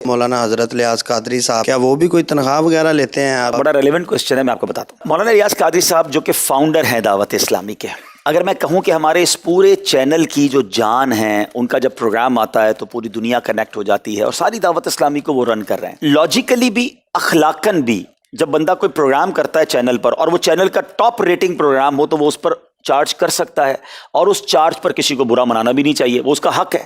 مولانا حضرت ریاض قادری صاحب کیا وہ بھی کوئی تنخواہ وغیرہ لیتے ہیں؟ بڑا ریلیونٹ کوشچن ہے، میں آپ کو بتاتا ہوں۔ مولانا ریاض قادری صاحب جو کہ فاؤنڈر ہیں دعوت اسلامی کے، اگر میں کہوں کہ ہمارے اس پورے چینل کی جو جان ہے، ان کا جب پروگرام آتا ہے تو پوری دنیا کنیکٹ ہو جاتی ہے اور ساری دعوت اسلامی کو وہ رن کر رہے ہیں۔ لاجیکلی بھی، اخلاقاً بھی، جب بندہ کوئی پروگرام کرتا ہے چینل پر اور وہ چینل کا ٹاپ ریٹنگ پروگرام ہو تو وہ اس پر چارج کر سکتا ہے، اور اس چارج پر کسی کو برا منانا بھی نہیں چاہیے، وہ اس کا حق ہے،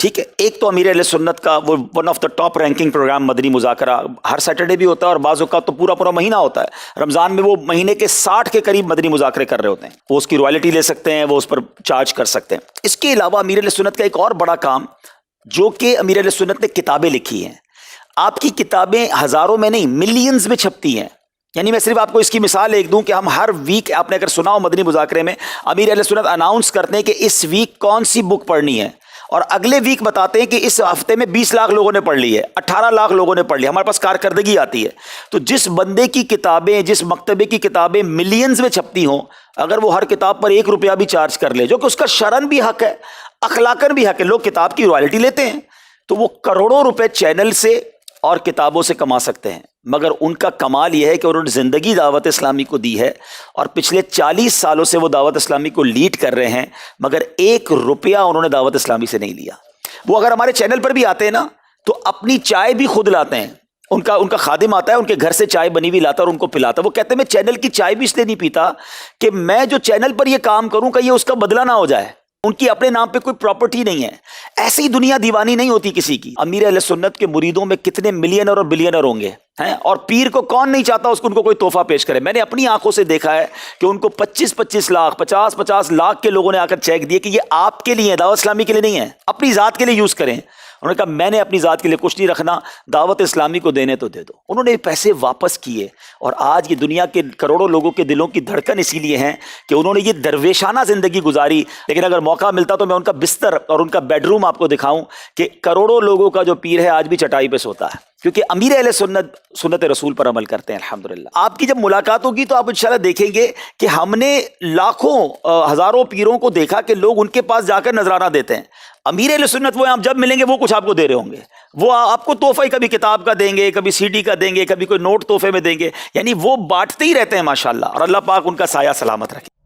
ٹھیک ہے۔ ایک تو امیر اہل سنت کا وہ one of the top ranking programme Madani Muzakarah Hare Saturday بھی ہوتا ہے، اور بعض اوقات تو پورا مہینہ ہوتا ہے۔ رمضان میں وہ مہینے کے 60 کے قریب مدنی مذاکرے کر رہے ہوتے ہیں، وہ اس کی رائلٹی لے سکتے ہیں، وہ اس پر چارج کر سکتے ہیں۔ اس کے علاوہ امیر اہل سنت کا ایک اور بڑا کام، جو کہ امیر اہل سنت نے کتابیں لکھی ہیں۔ آپ کی کتابیں ہزاروں میں نہیں، ملینز میں چھپتی ہیں۔ یعنی میں صرف آپ کو اس کی مثال ایک دوں کہ ہم ہر ویک، آپ نے اگر سنا ہو مدنی مذاکرے میں، امیر اہل سنت اناؤنس کرتے ہیں کہ اس ویک کون سی بک پڑھنی ہے، اور اگلے ویک بتاتے ہیں کہ اس ہفتے میں 20 لاکھ لوگوں نے پڑھ لی ہے، 18 لاکھ لوگوں نے پڑھ لی، ہمارے پاس کارکردگی آتی ہے۔ تو جس بندے کی کتابیں، جس مکتبے کی کتابیں ملینز میں چھپتی ہوں، اگر وہ ہر کتاب پر 1 روپیہ بھی چارج کر لے، جو کہ اس کا شرعاً بھی حق ہے، اخلاقاً بھی حق ہے، لوگ کتاب کی رائلٹی لیتے ہیں، تو وہ کروڑوں روپے چینل سے اور کتابوں سے کما سکتے ہیں۔ مگر ان کا کمال یہ ہے کہ انہوں نے زندگی دعوت اسلامی کو دی ہے، اور پچھلے 40 سالوں سے وہ دعوت اسلامی کو لیڈ کر رہے ہیں، مگر 1 روپیہ انہوں نے دعوت اسلامی سے نہیں لیا۔ وہ اگر ہمارے چینل پر بھی آتے ہیں نا تو اپنی چائے بھی خود لاتے ہیں، ان کا خادم آتا ہے، ان کے گھر سے چائے بنی ہوئی لاتا ہے اور ان کو پلاتا ہے۔ وہ کہتے ہیں میں چینل کی چائے بھی اس لیے نہیں پیتا کہ میں جو چینل پر یہ کام کروں کہ یہ اس کا بدلہ نہ ہو جائے، ان کی اپنے نام پہ کوئی پراپرٹی نہیں ہے۔ ایسی دنیا دیوانی نہیں ہوتی کسی کی۔ امیر اہل سنت کے مریدوں میں کتنے ملینر اور بلینر ہوں گے ہیں، اور پیر کو کون نہیں چاہتا اس کو ان کو کوئی تحفہ پیش کرے۔ میں نے اپنی آنکھوں سے دیکھا ہے کہ ان کو 25 لاکھ 50 لاکھ کے لوگوں نے آ کر چیک دیے کہ یہ آپ کے لیے ہے، دعوت اسلامی کے لیے نہیں ہے، اپنی ذات کے لیے یوز کریں۔ انہوں نے کہا میں نے اپنی ذات کے لیے کچھ نہیں رکھنا، دعوت اسلامی کو دینے تو دے دو۔ انہوں نے پیسے واپس کیے، اور آج یہ دنیا کے کروڑوں لوگوں کے دلوں کی دھڑکن اسی لیے ہیں کہ انہوں نے یہ درویشانہ زندگی گزاری۔ لیکن اگر موقع ملتا تو میں ان کا بستر اور ان کا بیڈ روم آپ کو دکھاؤں کہ کروڑوں لوگوں کا جو پیر ہے آج بھی چٹائی پہ سوتا ہے، کیونکہ امیر اہل سنت رسول پر عمل کرتے ہیں الحمدللہ۔ آپ کی جب ملاقات ہوگی تو آپ انشاءاللہ دیکھیں گے کہ ہم نے لاکھوں ہزاروں پیروں کو دیکھا کہ لوگ ان کے پاس جا کر نذرانہ دیتے ہیں۔ امیر اہل سنت وہ آپ جب ملیں گے وہ کچھ آپ کو دے رہے ہوں گے، وہ آپ کو تحفہ ہی کبھی کتاب کا دیں گے، کبھی CD کا دیں گے، کبھی کوئی نوٹ تحفے میں دیں گے، یعنی وہ بانٹتے ہی رہتے ہیں ماشاءاللہ، اور اللہ پاک ان کا سایہ سلامت رکھے۔